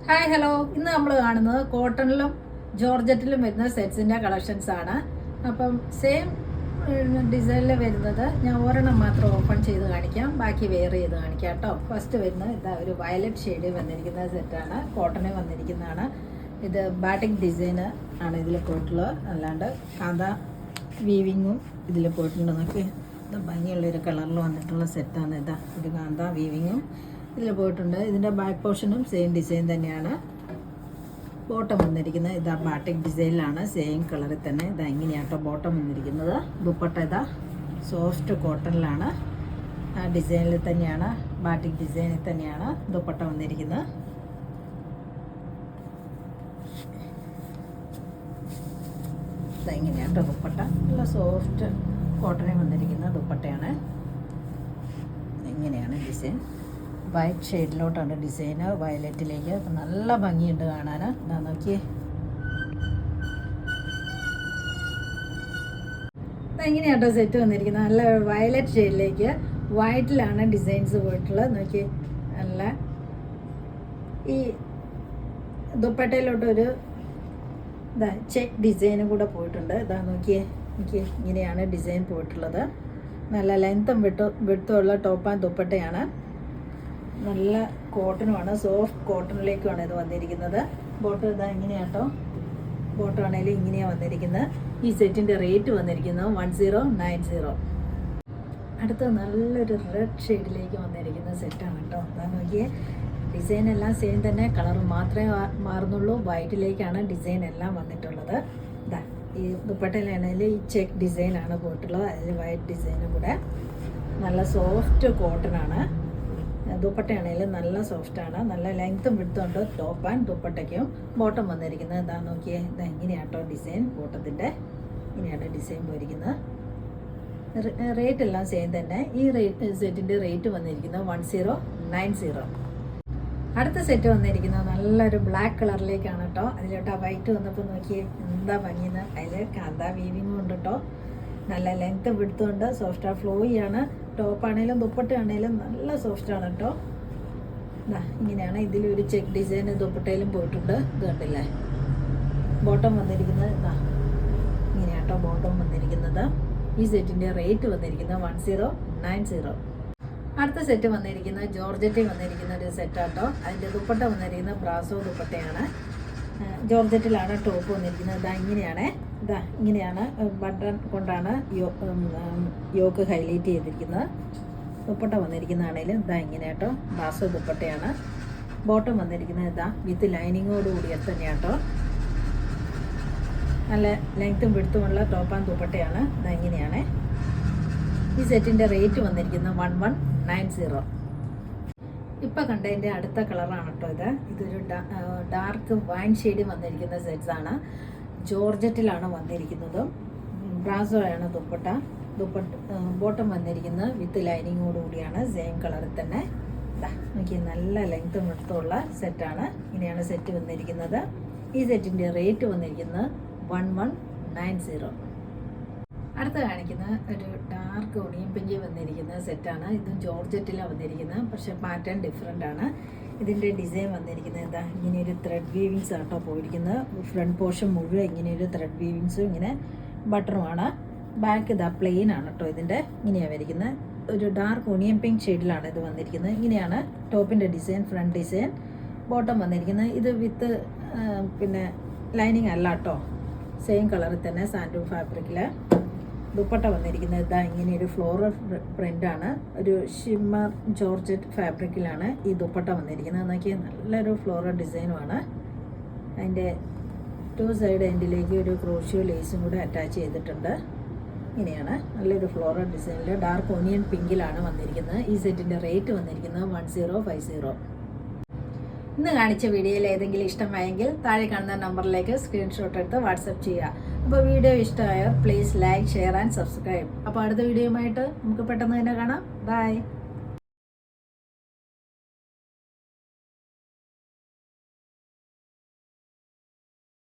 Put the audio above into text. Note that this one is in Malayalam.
ഹായ് ഹലോ, ഇന്ന് നമ്മൾ കാണുന്നത് കോട്ടണിലും ജോർജറ്റിലും വരുന്ന സെറ്റ്സിൻ്റെ കളക്ഷൻസ് ആണ്. അപ്പം സെയിം ഡിസൈനിൽ വരുന്നത് ഞാൻ ഒരെണ്ണം മാത്രം ഓപ്പൺ ചെയ്ത് കാണിക്കാം, ബാക്കി വെയർ ചെയ്ത് കാണിക്കാം കേട്ടോ. ഫസ്റ്റ് വരുന്നത് ഇതാ ഒരു വയലറ്റ് ഷെയ്ഡ് വന്നിരിക്കുന്ന സെറ്റാണ്, കോട്ടണിൽ വന്നിരിക്കുന്നതാണ്. ഇത് ബാറ്റിക് ഡിസൈൻ ആണ് ഇതിൽ പോയിട്ടുള്ളത്, അല്ലാണ്ട് കാന്ത വീവിങ്ങും ഇതിൽ പോയിട്ടുണ്ട്. നോക്കി ഇത് ഭംഗിയുള്ളൊരു കളറിൽ വന്നിട്ടുള്ള സെറ്റാണ്. ഇതാ ഒരു കാന്ത വീവിങ്ങും ഇതിൽ പോയിട്ടുണ്ട്. ഇതിൻ്റെ ബാക്ക് പോർഷനും സെയിം ഡിസൈൻ തന്നെയാണ്. ബോട്ടം വന്നിരിക്കുന്നത് ഇതാ ബാറ്റിക് ഡിസൈനിലാണ്, സെയിം കളറിൽ തന്നെ. ഇതാ ഇങ്ങനെയാട്ടോ ബോട്ടം വന്നിരിക്കുന്നത്. ദുപ്പട്ട ഇതാ സോഫ്റ്റ് കോട്ടണിലാണ്, ആ ഡിസൈനിൽ തന്നെയാണ്, ബാറ്റിക് ഡിസൈനിൽ തന്നെയാണ് ദുപ്പട്ട വന്നിരിക്കുന്നത്. ഇതാ ഇങ്ങനെയാട്ടോ ദുപ്പട്ട, നല്ല സോഫ്റ്റ് കോട്ടണിൽ വന്നിരിക്കുന്ന ദുപ്പട്ടയാണ്. ഇങ്ങനെയാണ് ഡിസൈൻ. വൈറ്റ് ഷെയ്ഡിലോട്ടാണ് ഡിസൈന്, വയലറ്റിലേക്ക്. അപ്പം നല്ല ഭംഗിയുണ്ട് കാണാൻ. ഞാൻ നോക്കിയേ, എങ്ങനെയാട്ടോ സെറ്റ് വന്നിരിക്കുന്നത്. നല്ല വയലറ്റ് ഷെയ്ഡിലേക്ക് വൈറ്റിലാണ് ഡിസൈൻസ് പോയിട്ടുള്ളത്. നോക്കിയേ, നല്ല ഈ ദുപ്പട്ടയിലോട്ടൊരു ഇതാ ചെക്ക് ഡിസൈനും കൂടെ പോയിട്ടുണ്ട്. ഇതാ നോക്കിയേ, നോക്കിയേ ഇങ്ങനെയാണ് ഡിസൈൻ പോയിട്ടുള്ളത്. നല്ല ലെങ്ത്തും വിട്ടുമുള്ള ടോപ്പ് ആൻഡ് ദുപ്പട്ടയാണ്. നല്ല കോട്ടനുമാണ്, സോഫ്റ്റ് കോട്ടണിലേക്കുമാണ് ഇത് വന്നിരിക്കുന്നത്. ബോട്ടം ഇതാ ഇങ്ങനെയാട്ടോ, ബോട്ടം ആണെങ്കിലും ഇങ്ങനെയാണ് വന്നിരിക്കുന്നത്. ഈ സെറ്റിൻ്റെ റേറ്റ് വന്നിരിക്കുന്നത് 1090. അടുത്ത നല്ലൊരു റെഡ് ഷെയ്ഡിലേക്ക് വന്നിരിക്കുന്ന സെറ്റാണ് കേട്ടോ. അതാ നോക്കിയേ, ഡിസൈൻ എല്ലാം സെയിം തന്നെ, കളർ മാത്രമേ മാറുന്നുള്ളൂ. വൈറ്റിലേക്കാണ് ഡിസൈൻ എല്ലാം വന്നിട്ടുള്ളത്. ഇതാ ഈ ദുപ്പട്ടയിലാണെങ്കിൽ ഈ ചെക്ക് ഡിസൈനാണ് പോയിട്ടുള്ളത്, അതിൽ വൈറ്റ് ഡിസൈനും കൂടെ. നല്ല സോഫ്റ്റ് കോട്ടനാണ്. ദുപ്പട്ടയാണെങ്കിലും നല്ല സോഫ്റ്റാണ്, നല്ല ലെങ്ത്തും വിടുത്തുണ്ട് ടോപ്പ് ആൻഡ് ദുപ്പട്ടയ്ക്കും. ബോട്ടം വന്നിരിക്കുന്നത് ഇതാ നോക്കിയേ, ഇതാ ഇങ്ങനെയാട്ടോ ഡിസൈൻ. ബോട്ടത്തിൻ്റെ ഇങ്ങനെയാണ് ഡിസൈൻ പോയിരിക്കുന്നത്. റേറ്റ് എല്ലാം സെയിം തന്നെ. ഈ സെറ്റിൻ്റെ റേറ്റ് വന്നിരിക്കുന്നത് 1090. അടുത്ത സെറ്റ് വന്നിരിക്കുന്നത് നല്ലൊരു ബ്ലാക്ക് കളറിലേക്കാണ് കേട്ടോ. അതിലോട്ട് ആ വൈറ്റ് വന്നപ്പോൾ നോക്കിയേ എന്താ ഭംഗിന്ന്. അതിൽ കാന്ത വീവിങ്ങും ഉണ്ട് കേട്ടോ. നല്ല ലെങ്ത്ത് വിടുത്തുണ്ട്, സോഫ്റ്റ് ഫ്ലോയിയാണ്. ടോപ്പാണേലും ദുപ്പട്ടയാണേലും നല്ല സോഫ്റ്റാണ് കേട്ടോ. ഇങ്ങനെയാണ്. ഇതിലൊരു ചെക്ക് ഡിസൈൻ ദുപ്പട്ടയിലും പോയിട്ടുണ്ട്. ഇത് കണ്ടില്ലേ. ബോട്ടം വന്നിരിക്കുന്നത് ഇതാ ഇങ്ങനെയാട്ടോ ബോട്ടം വന്നിരിക്കുന്നത്. ഈ സെറ്റിൻ്റെ റേറ്റ് വന്നിരിക്കുന്നത് 1090. അടുത്ത സെറ്റ് വന്നിരിക്കുന്നത് ജോർജറ്റിൽ വന്നിരിക്കുന്ന ഒരു സെറ്റാട്ടോ. അതിൻ്റെ ദുപ്പട്ട വന്നിരിക്കുന്നത് ബ്രാസോ ദുപ്പട്ടയാണ്. ജോർജറ്റിലാണ് ടോപ്പ് വന്നിരിക്കുന്നത്. ഇതാ ഇങ്ങനെയാണ്, ഇതാ ഇങ്ങനെയാണ് ബട്ടൺ കൊണ്ടാണ് യോക്ക് ഹൈലൈറ്റ് ചെയ്തിരിക്കുന്നത്. ദുപ്പട്ട വന്നിരിക്കുന്നതാണേലും ഇതാ ഇങ്ങനെയാട്ടോ ബ്രാസോ ദുപ്പട്ടയാണ്. ബോട്ടം വന്നിരിക്കുന്നത് ഇതാ വിത്ത് ലൈനിങ്ങോട് കൂടിയത് തന്നെയാട്ടോ. നല്ല ലെങ്ത്തും വിടുത്തുമുള്ള ടോപ്പ് ആൻഡ് ദുപ്പട്ടയാണ്. ഇതാ ഇങ്ങനെയാണ്. ഈ സെറ്റിൻ്റെ റേറ്റ് വന്നിരിക്കുന്നത് 1190. ഇപ്പം കണ്ടതിൻ്റെ അടുത്ത കളറാണ് കേട്ടോ ഇത്. ഇതൊരു ഡാർക്ക് വൈൻ ഷെയ്ഡ് വന്നിരിക്കുന്ന സെറ്റ്സാണ്. ജോർജറ്റിലാണ് വന്നിരിക്കുന്നത്. ബ്രാസോയാണ് ദുപ്പട്ട. ബോട്ടം വന്നിരിക്കുന്നത് വിത്ത് ലൈനിങ്ങോട് കൂടിയാണ്, സെയിം കളറിൽ തന്നെ. നോക്കിയാൽ നല്ല ലെങ്ത്തും വിടുത്തുമുള്ള സെറ്റാണ്. ഇങ്ങനെയാണ് സെറ്റ് വന്നിരിക്കുന്നത്. ഈ സെറ്റിൻ്റെ റേറ്റ് വന്നിരിക്കുന്നത് 1190. അടുത്ത് കാണിക്കുന്ന ഒരു ഡാർക്ക് ഒണിയൻ പിങ്കി വന്നിരിക്കുന്ന സെറ്റാണ്. ഇതും ജോർജറ്റിലാണ് വന്നിരിക്കുന്നത്, പക്ഷേ പാറ്റേൺ ഡിഫറെൻ്റ് ആണ്. ഇതിൻ്റെ ഡിസൈൻ വന്നിരിക്കുന്നത് ഇതാ ഇങ്ങനെയൊരു ത്രെഡ് വീവിങ്സ് ആട്ടോ പോയിരിക്കുന്നത്. ഫ്രണ്ട് പോർഷൻ മുഴുവൻ ഇങ്ങനെയൊരു ത്രെഡ് വീവിങ്സും ഇങ്ങനെ ബട്ടറുമാണ്. ബാക്ക് ഇതാ പ്ലെയിൻ ആണ് കേട്ടോ. ഇതിൻ്റെ ഇങ്ങനെയാണ് വരിക്കുന്നത്. ഒരു ഡാർക്ക് ഒണിയൻ പിങ്ക് ഷെയ്ഡിലാണ് ഇത് വന്നിരിക്കുന്നത്. ഇങ്ങനെയാണ് ടോപ്പിൻ്റെ ഡിസൈൻ, ഫ്രണ്ട് ഡിസൈൻ. ബോട്ടം വന്നിരിക്കുന്നത് ഇത് വിത്ത് പിന്നെ ലൈനിങ് അല്ല കേട്ടോ, സെയിം കളറിൽ തന്നെ സാൻഡൂൺ ഫാബ്രിക്കിൽ. ദുപ്പട്ട വന്നിരിക്കുന്നത് ഇതാ ഇങ്ങനെയൊരു ഫ്ലോറൽ പ്രിൻ്റാണ്. ഒരു ഷിമ്മർ ജോർജറ്റ് ഫാബ്രിക്കിലാണ് ഈ ദുപ്പട്ട വന്നിരിക്കുന്നത്. നോക്കിയാൽ നല്ലൊരു ഫ്ലോറൽ ഡിസൈനുമാണ്. അതിൻ്റെ 2 സൈഡ് എൻഡിലേക്ക് ഒരു ക്രോഷ്യോ ലേസും കൂടെ അറ്റാച്ച് ചെയ്തിട്ടുണ്ട്. ഇങ്ങനെയാണ് നല്ലൊരു ഫ്ലോറൽ ഡിസൈനിൽ ഡാർക്ക് ഒനിയൻ പിങ്കിലാണ് വന്നിരിക്കുന്നത്. ഈ സെറ്റിൻ്റെ റേറ്റ് വന്നിരിക്കുന്നത് 1050. ഇന്ന് കാണിച്ച വീഡിയോയിൽ ഏതെങ്കിലും ഇഷ്ടമായെങ്കിൽ താഴെ കാണുന്ന നമ്പറിലേക്ക് സ്ക്രീൻഷോട്ട് എടുത്ത് വാട്സപ്പ് ചെയ്യുക. അപ്പോൾ വീഡിയോ ഇഷ്ടമായാൽ please like, share and subscribe. അപ്പോൾ അടുത്ത വീഡിയോയുമായിട്ട് നമുക്ക് പെട്ടെന്ന് തന്നെ കാണാം. ബൈ.